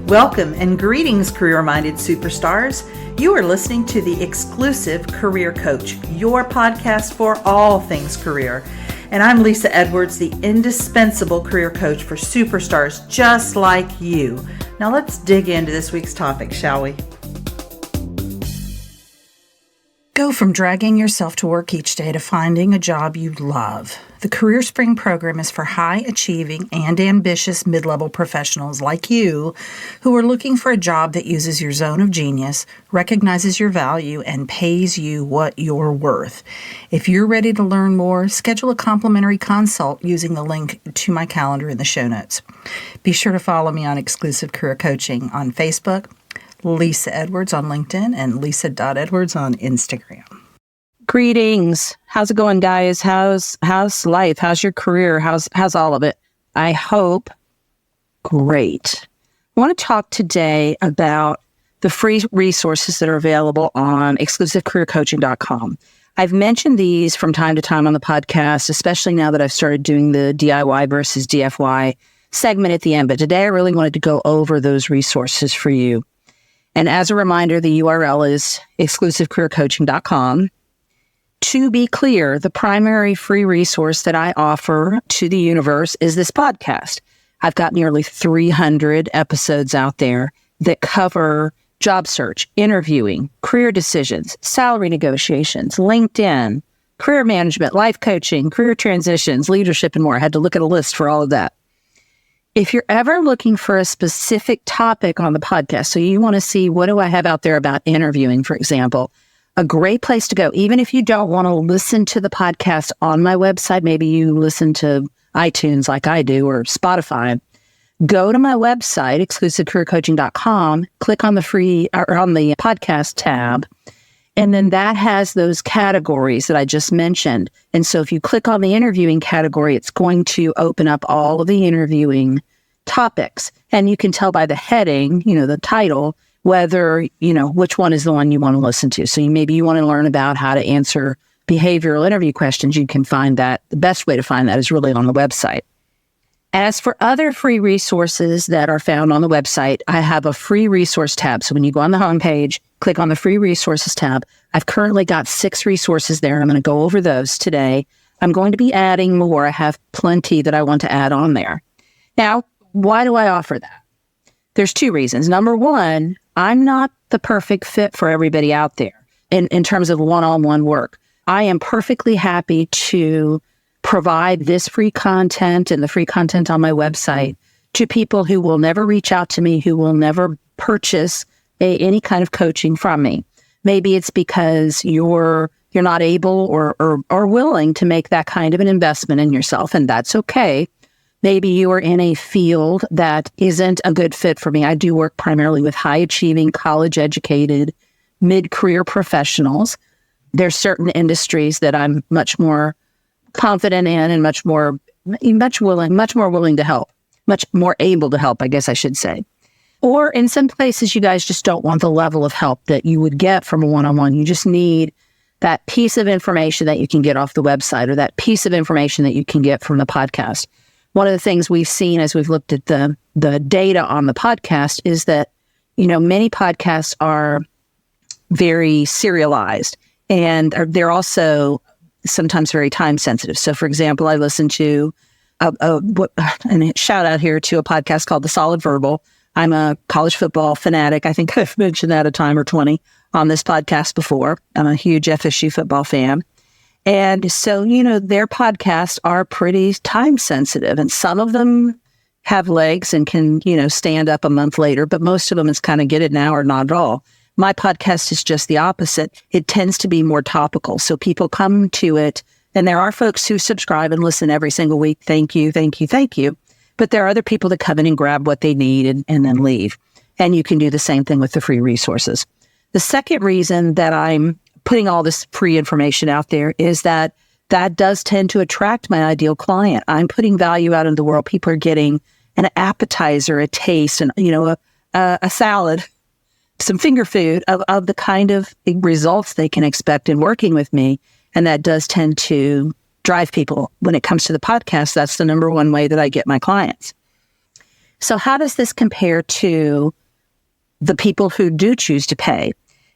Welcome and greetings, career-minded superstars. You are listening to the exclusive Career Coach, your podcast for all things career. And I'm Lisa Edwards, the indispensable career coach for superstars just like you. Now let's dig into this week's topic, shall we? Go from dragging yourself to work each day to finding a job you love. The Career Spring program is for high-achieving and ambitious mid-level professionals like you who are looking for a job that uses your zone of genius, recognizes your value, and pays you what you're worth. If you're ready to learn more, schedule a complimentary consult using the link to my calendar in the show notes. Be sure to follow me on Exclusive Career Coaching on Facebook, Lisa Edwards on LinkedIn, and Lisa.Edwards on Instagram. Greetings. How's it going, guys? How's life? How's your career? How's all of it? I hope great. I want to talk today about the free resources that are available on exclusivecareercoaching.com. I've mentioned these from time to time on the podcast, especially now that I've started doing the DIY versus DFY segment at the end. But today I really wanted to go over those resources for you. And as a reminder, the URL is exclusivecareercoaching.com. To be clear, the primary free resource that I offer to the universe is this podcast. I've got nearly 300 episodes out there that cover job search, interviewing, career decisions, salary negotiations, LinkedIn, career management, life coaching, career transitions, leadership, and more. I had to look at a list for all of that. If you're ever looking for a specific topic on the podcast, so you want to see what do I have out there about interviewing, for example, a great place to go, even if you don't want to listen to the podcast on my website, maybe you listen to iTunes like I do or Spotify, go to my website, exclusivecareercoaching.com, click on the free or on the podcast tab, and then that has those categories that I just mentioned. And so if you click on the interviewing category, it's going to open up all of the interviewing topics. And you can tell by the heading, the title, whether, which one is the one you want to listen to. So maybe you want to learn about how to answer behavioral interview questions. You can find that. The best way to find that is really on the website. As for other free resources that are found on the website, I have a free resource tab. So when you go on the homepage, click on the free resources tab. I've currently got 6 resources there. I'm going to go over those today. I'm going to be adding more. I have plenty that I want to add on there. Now, why do I offer that? There's 2 reasons. Number one, I'm not the perfect fit for everybody out there in terms of one-on-one work. I am perfectly happy to provide this free content and the free content on my website to people who will never reach out to me, who will never purchase any kind of coaching from me. Maybe it's because you're not able or willing to make that kind of an investment in yourself, and that's okay. Maybe you are in a field that isn't a good fit for me. I do work primarily with high-achieving, college-educated, mid-career professionals. There's certain industries that I'm much more confident in and much more willing to help, much more able to help, I guess I should say. Or in some places, you guys just don't want the level of help that you would get from a one-on-one. You just need that piece of information that you can get off the website or that piece of information that you can get from the podcast. One of the things we've seen as we've looked at the data on the podcast is that, many podcasts are very serialized and they're also sometimes very time sensitive. So for example, I listen to and shout out here to a podcast called The Solid Verbal. I'm a college football fanatic. I think I've mentioned that a time or 20 on this podcast before. I'm a huge FSU football fan. And so, their podcasts are pretty time sensitive, and some of them have legs and can, stand up a month later, but most of them is kind of get it now or not at all. My podcast is just the opposite. It tends to be more topical. So people come to it, and there are folks who subscribe and listen every single week. Thank you, thank you, thank you. But there are other people that come in and grab what they need and then leave. And you can do the same thing with the free resources. The second reason that I'm putting all this free information out there is that does tend to attract my ideal client. I'm putting value out in the world. People are getting an appetizer, a taste, and a salad, some finger food of the kind of results they can expect in working with me. And that does tend to drive people. When it comes to the podcast, that's the number one way that I get my clients. So how does this compare to the people who do choose to pay?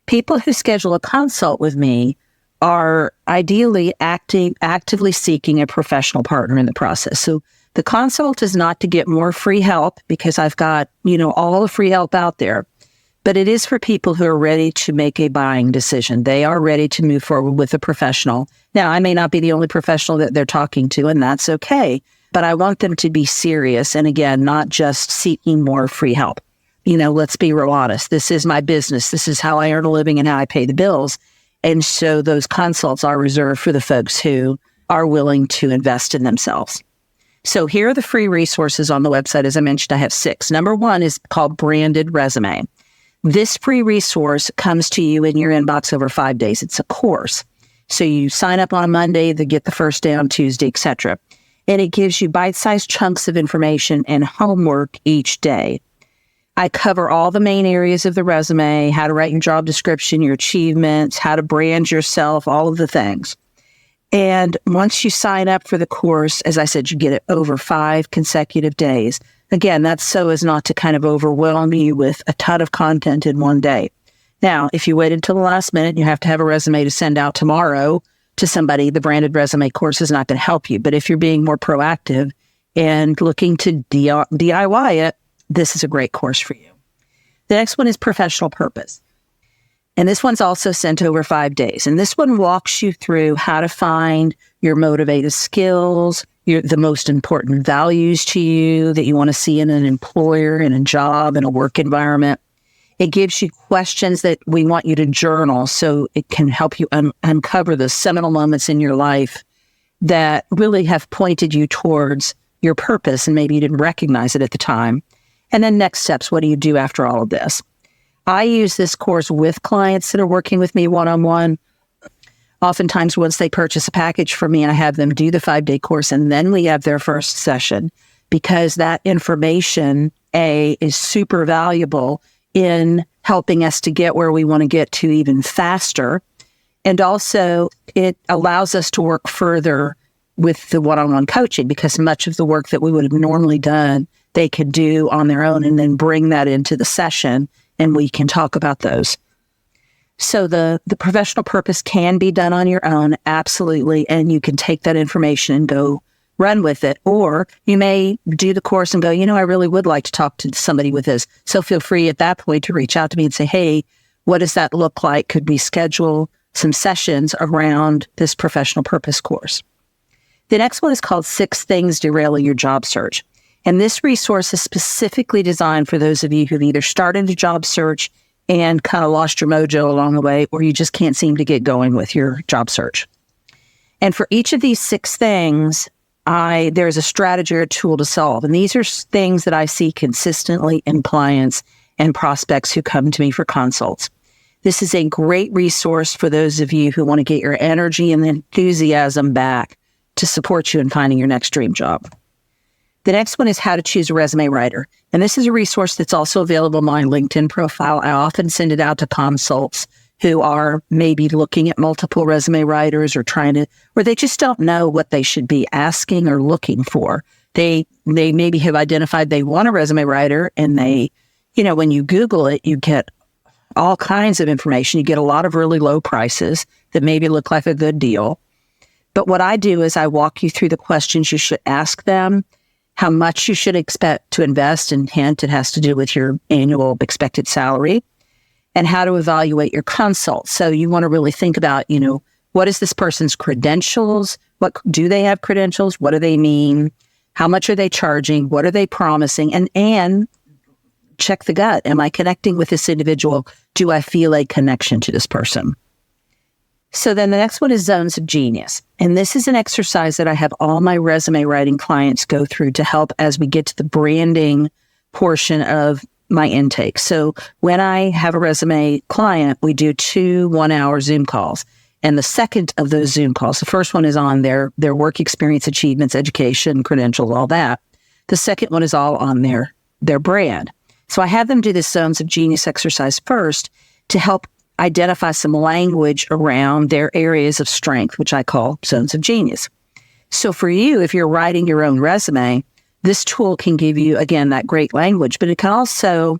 People who schedule a consult with me are ideally actively seeking a professional partner in the process. So the consult is not to get more free help because I've got, all the free help out there, but it is for people who are ready to make a buying decision. They are ready to move forward with a professional. Now, I may not be the only professional that they're talking to, and that's okay, but I want them to be serious. And again, not just seeking more free help. Let's be real honest. This is my business. This is how I earn a living and how I pay the bills. And so those consults are reserved for the folks who are willing to invest in themselves. So here are the free resources on the website. As I mentioned, I have 6. Number 1 is called Branded Resume. This free resource comes to you in your inbox over 5 days. It's a course. So you sign up on a Monday, they get the first day on Tuesday, etc. And it gives you bite-sized chunks of information and homework each day. I cover all the main areas of the resume, how to write your job description, your achievements, how to brand yourself, all of the things. And once you sign up for the course, as I said, you get it over 5 consecutive days. Again, that's so as not to kind of overwhelm you with a ton of content in one day. Now, if you wait until the last minute, and you have to have a resume to send out tomorrow to somebody, the Branded Resume course is not going to help you. But if you're being more proactive and looking to DIY it, this is a great course for you. The next one is Professional Purpose. And this one's also sent over 5 days. And this one walks you through how to find your motivated skills, the most important values to you that you want to see in an employer, in a job, in a work environment. It gives you questions that we want you to journal so it can help you uncover the seminal moments in your life that really have pointed you towards your purpose, and maybe you didn't recognize it at the time. And then next steps, what do you do after all of this? I use this course with clients that are working with me one-on-one. Oftentimes, once they purchase a package from me, I have them do the 5-day course, and then we have their first session, because that information, is super valuable in helping us to get where we want to get to even faster. And also, it allows us to work further with the one-on-one coaching, because much of the work that we would have normally done, they could do on their own and then bring that into the session, and we can talk about those. So the professional purpose can be done on your own, absolutely, and you can take that information and go run with it. Or you may do the course and go, I really would like to talk to somebody with this. So feel free at that point to reach out to me and say, hey, what does that look like? Could we schedule some sessions around this professional purpose course? The next one is called 6 Things Derailing Your Job Search. And this resource is specifically designed for those of you who've either started a job search and kind of lost your mojo along the way, or you just can't seem to get going with your job search. And for each of these 6 things, there's a strategy or a tool to solve. And these are things that I see consistently in clients and prospects who come to me for consults. This is a great resource for those of you who want to get your energy and enthusiasm back to support you in finding your next dream job. The next one is How to Choose a Resume Writer. And this is a resource that's also available on my LinkedIn profile. I often send it out to consults who are maybe looking at multiple resume writers or or they just don't know what they should be asking or looking for. They maybe have identified they want a resume writer, and when you Google it, you get all kinds of information. You get a lot of really low prices that maybe look like a good deal. But what I do is I walk you through the questions you should ask them, how much you should expect to invest, and hint, it has to do with your annual expected salary, and how to evaluate your consult. So you want to really think about, what is this person's credentials? What do they have credentials? What do they mean? How much are they charging? What are they promising? And check the gut. Am I connecting with this individual? Do I feel a connection to this person? So then the next one is Zones of Genius. And this is an exercise that I have all my resume writing clients go through to help as we get to the branding portion of my intake. So when I have a resume client, we do 2 one-hour Zoom calls. And the second of those Zoom calls, the first one is on their work experience, achievements, education, credentials, all that. The second one is all on their brand. So I have them do this Zones of Genius exercise first to help identify some language around their areas of strength, which I call zones of genius. So for you, if you're writing your own resume, This tool can give you, again, that great language, but it can also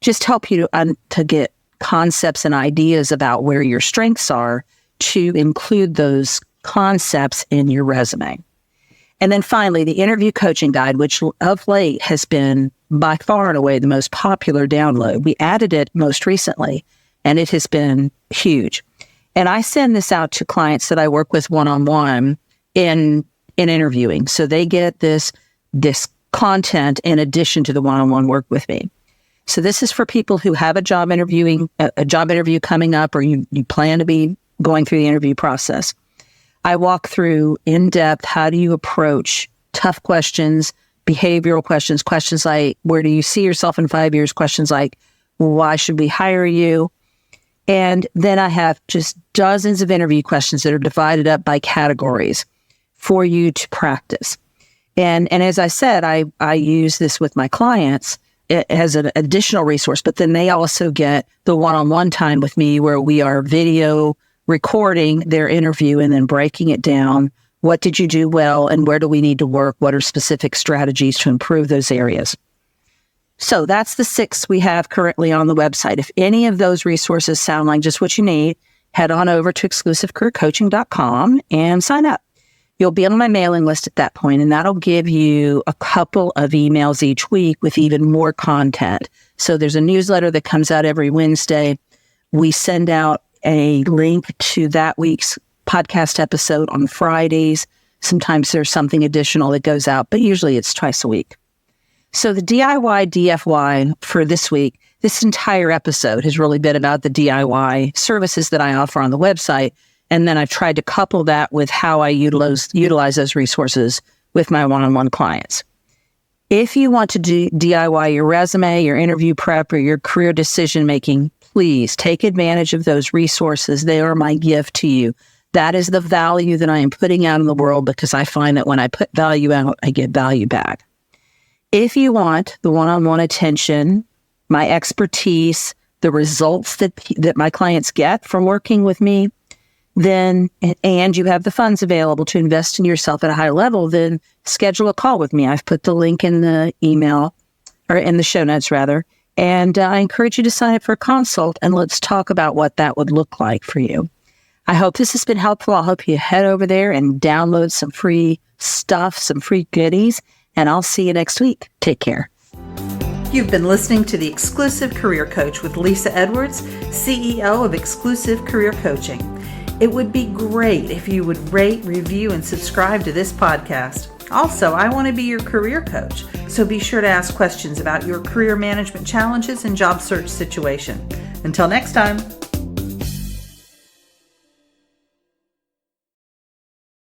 just help you to get concepts and ideas about where your strengths are to include those concepts in your resume. And then finally, the interview coaching guide, which of late has been by far and away the most popular download. We added it most recently, and it has been huge. And I send this out to clients that I work with one-on-one in interviewing. So they get this content in addition to the one-on-one work with me. So this is for people who have a job interview coming up, or you plan to be going through the interview process. I walk through in depth, how do you approach tough questions, behavioral questions, questions like, where do you see yourself in 5 years? Questions like, why should we hire you? And then I have just dozens of interview questions that are divided up by categories for you to practice. And as I said, I use this with my clients as an additional resource, but then they also get the one-on-one time with me where we are video recording their interview and then breaking it down. What did you do well and where do we need to work? What are specific strategies to improve those areas? So that's the 6 we have currently on the website. If any of those resources sound like just what you need, head on over to exclusivecareercoaching.com and sign up. You'll be on my mailing list at that point, and that'll give you a couple of emails each week with even more content. So there's a newsletter that comes out every Wednesday. We send out a link to that week's podcast episode on Fridays. Sometimes there's something additional that goes out, but usually it's twice a week. So the DIY DFY for this week, this entire episode has really been about the DIY services that I offer on the website. And then I've tried to couple that with how I utilize those resources with my one-on-one clients. If you want to do DIY your resume, your interview prep, or your career decision-making, please take advantage of those resources. They are my gift to you. That is the value that I am putting out in the world, because I find that when I put value out, I get value back. If you want the one-on-one attention, my expertise, the results that my clients get from working with me, then, and you have the funds available to invest in yourself at a high level, then schedule a call with me. I've put the link in the email, or in the show notes rather, and I encourage you to sign up for a consult, and let's talk about what that would look like for you. I hope this has been helpful. I hope you head over there and download some free stuff, some free goodies, and I'll see you next week. Take care. You've been listening to The Exclusive Career Coach with Lisa Edwards, CEO of Exclusive Career Coaching. It would be great if you would rate, review, and subscribe to this podcast. Also, I want to be your career coach, so be sure to ask questions about your career management challenges and job search situation. Until next time.